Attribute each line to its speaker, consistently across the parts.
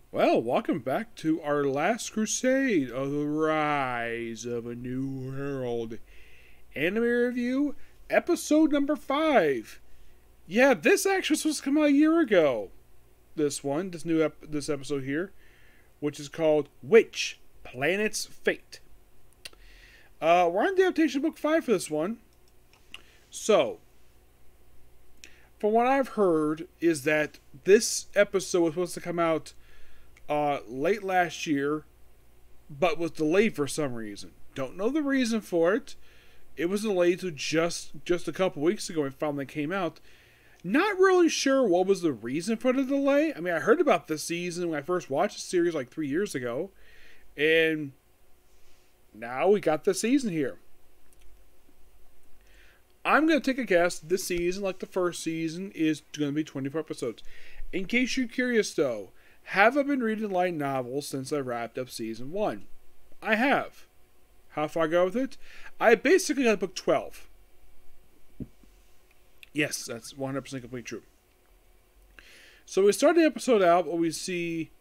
Speaker 1: Well, welcome back to our last crusade of the rise of a new world. Anime review, episode number 5. Yeah, this actually was supposed to come out a year ago. This episode here, which is called Which Planet's Fate. We're on adaptation book 5 for this one. So, from what I've heard, is that this episode was supposed to come out late last year, but was delayed for some reason. Don't know the reason for it. It was delayed to just a couple weeks ago and finally came out. Not really sure what was the reason for the delay. I mean, I heard about this season when I first watched the series like 3 years ago, and now we got the season here. I'm going to take a guess this season, like the first season, is going to be 24 episodes. In case you're curious though, have I been reading light novels since I wrapped up season 1? I have. How far I go with it? I basically got book 12. Yes, that's 100% completely true. So we start the episode out where we see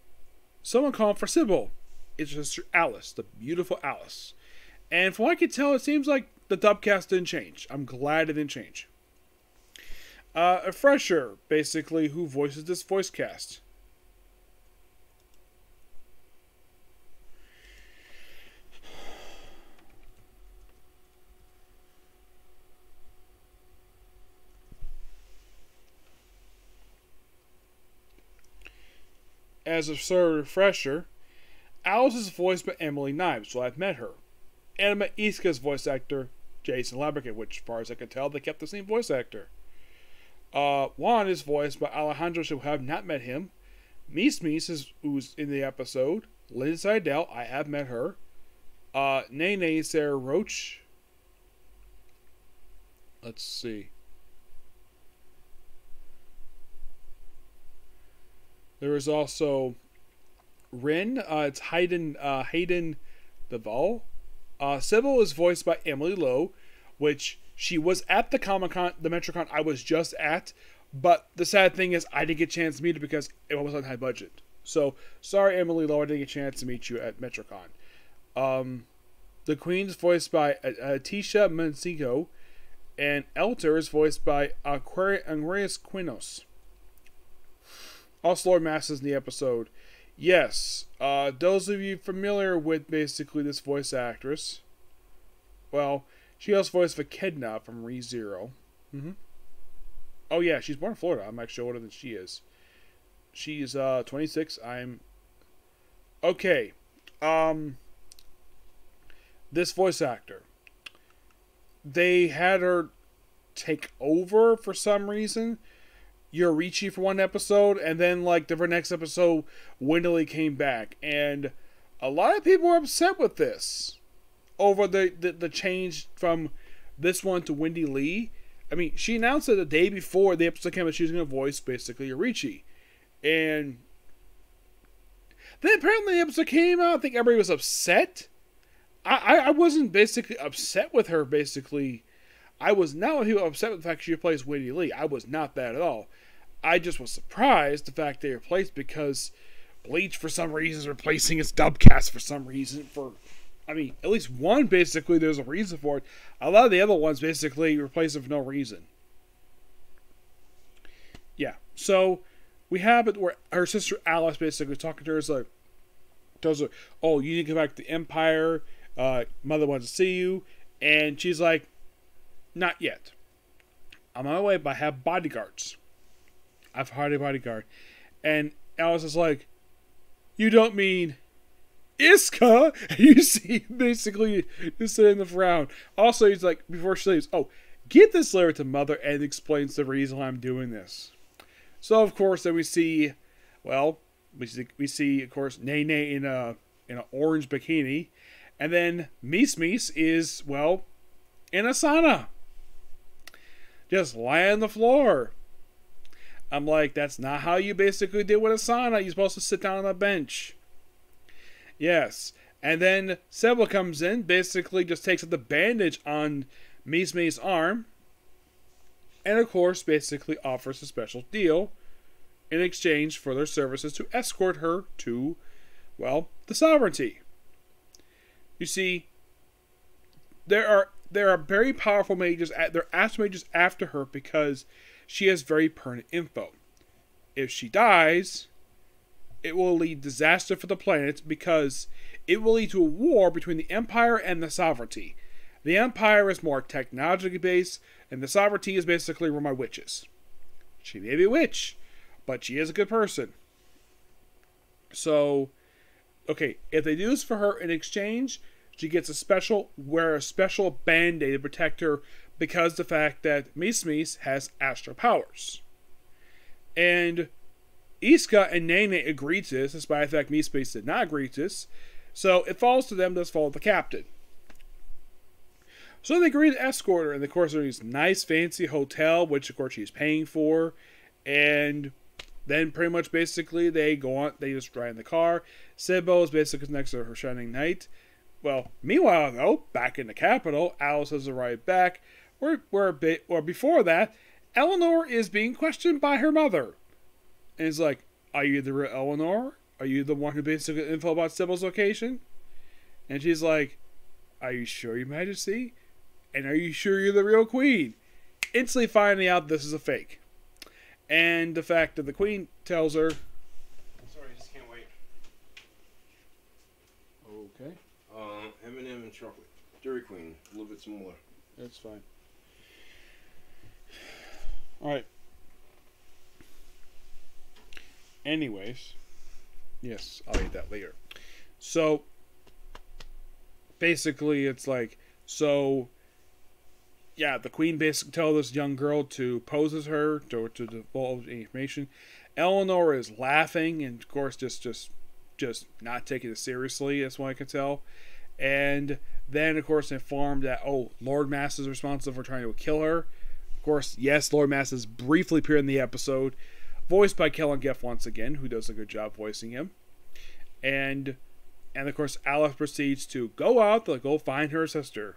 Speaker 1: someone calling for Sybil. It's sister Alice, the beautiful Alice. And from what I can tell, it seems like the dubcast didn't change. I'm glad it didn't change. A fresher, basically, who voices this voice cast. As a sort of refresher, Alice is voiced by Emily Knives, so I've met her. And I met Iska's voice actor, Jason Labrickett, which, as far as I can tell, they kept the same voice actor. Juan is voiced by Alejandro, so I have not met him. Mies is who's in the episode. Lynn Seidel, I have met her. Nene Sarah Roach. Let's see. There is also Rin. It's Hayden Deval. Sybil is voiced by Emily Lowe, which she was at the Comic-Con, the MetroCon I was just at. But the sad thing is I didn't get a chance to meet her because it was on high budget. So, sorry Emily Lowe, I didn't get a chance to meet you at MetroCon. The Queen is voiced by Tisha Mencigo, and Elter is voiced by Aquarius Quinos. Also Lord Masters in the episode. Yes, those of you familiar with basically this voice actress, well, she also voiced Vakedna from ReZero. Oh yeah, she's born in Florida. I'm actually older than she is. She's 26. I'm okay. This voice actor, they had her take over for some reason. Yorichi for one episode, and then like the next episode, Wendy came back, and a lot of people were upset with this over the change from this one to Wendy Lee. I mean, she announced it the day before the episode came out she was going to voice basically Yorichi, and then apparently the episode came out. I think everybody was upset. I wasn't basically upset with her. Basically, I was not upset with the fact she replaced Wendy Lee. I was not that at all. I just was surprised the fact they replaced because Bleach for some reason is replacing its dubcast for some reason. I mean, at least one basically there's a reason for it. A lot of the other ones basically replace it for no reason. Yeah, so we have it where her sister Alice basically talking to her is like, tells her, "Oh, you need to go back to the Empire. Mother wants to see you," and she's like, "Not yet. I'm on my way, but I have bodyguards. I've hired a bodyguard." And Alice is like, "You don't mean Iska?" You see basically just sitting the frown. Also, he's like, before she leaves, "Oh, get this letter to Mother," and explains the reason why I'm doing this. So of course then we see, well, we see of course Nene in an orange bikini, and then Mies is, well, in a sauna, just lying on the floor. I'm like, that's not how you basically do with a sauna. You're supposed to sit down on a bench. Yes. And then Sybil comes in, basically just takes up the bandage on Mies' arm. And of course, basically offers a special deal in exchange for their services to escort her to, well, the sovereignty. You see, there are very powerful mages. There are astral mages after her because she has very pertinent info. If she dies, it will lead disaster for the planet because it will lead to a war between the Empire and the Sovereignty. The Empire is more technologically based, and the Sovereignty is basically run by witches. She may be a witch, but she is a good person. So, okay, if they do this for her in exchange, she gets a special band-aid to protect her because the fact that Mies has astral powers. And Iska and Nene agreed to this, despite the fact Mies did not agree to this. So it falls to them, does fall to the captain. So they agree to escort her, and of course there's this nice fancy hotel, which of course she's paying for, and then pretty much basically they go on, they just drive in the car. Sibo is basically next to her shining knight. Well, meanwhile though, back in the capital, Alice has arrived back, or before that, Eleanor is being questioned by her mother. And it's like, are you the real Eleanor? Are you the one who basically got info about Sybil's location? And she's like, are you sure, Your Majesty? And are you sure you're the real queen? Instantly finding out this is a fake. And the fact that the queen tells her...
Speaker 2: Sorry, I just can't wait.
Speaker 1: Okay.
Speaker 2: M&M and chocolate. Dairy Queen, a little bit smaller.
Speaker 1: That's fine. Alright. Anyways. Yes, I'll eat that later. So, basically, it's like, so, yeah, the queen basically tells this young girl to pose as her, to divulge information. Eleanor is laughing, and of course, just not taking it seriously, that's what I can tell. And then, of course, informed that, oh, Lord Mass is responsible for trying to kill her. Of course, yes, Lord Mass has briefly appeared in the episode, voiced by Kellen Geff once again, who does a good job voicing him. And of course, Alice proceeds to go out to go find her sister.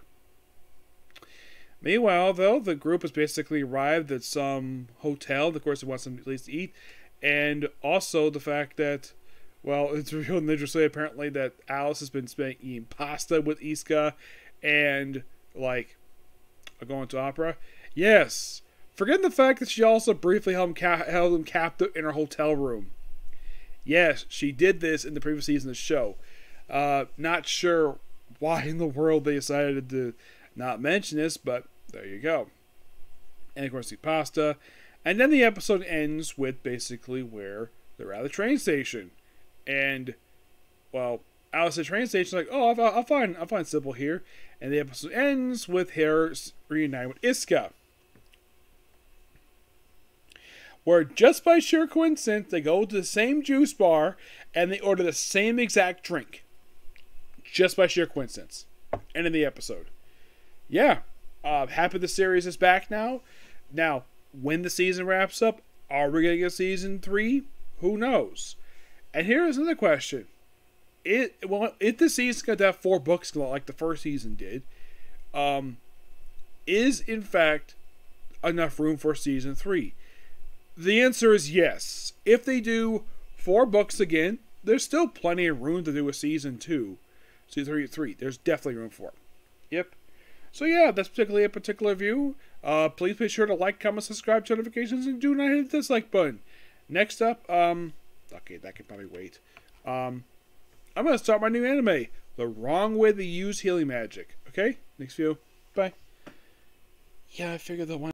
Speaker 1: Meanwhile, though, the group has basically arrived at some hotel. Of course, it wants them at least to eat. And also the fact that, well, it's revealed interestingly apparently that Alice has been eating pasta with Iska and, like, going to opera. Yes. Forgetting the fact that she also briefly held him captive in her hotel room. Yes, she did this in the previous season of the show. Not sure why in the world they decided to not mention this, but there you go. And of course the pasta. And then the episode ends with basically where they're at the train station. And, well, Alice at the train station is like, oh, I'll find Sybil here. And the episode ends with her reuniting with Iska. Where just by sheer coincidence, they go to the same juice bar and they order the same exact drink. Just by sheer coincidence. End of the episode. Yeah. Happy the series is back now. Now, when the season wraps up, are we going to get season 3? Who knows? And here's another question. If the season's going to have 4 books like the first season did, is in fact enough room for season 3? The answer is yes. If they do 4 books again, there's still plenty of room to do a season 2. Season 3. There's definitely room for it. Yep. So yeah, that's particularly a particular view. Please be sure to like, comment, subscribe, turn notifications, and do not hit the dislike button. Next up, okay, that can probably wait. I'm going to start my new anime, The Wrong Way to Use Healing Magic. Okay? Next view. Bye. Yeah, I figured the one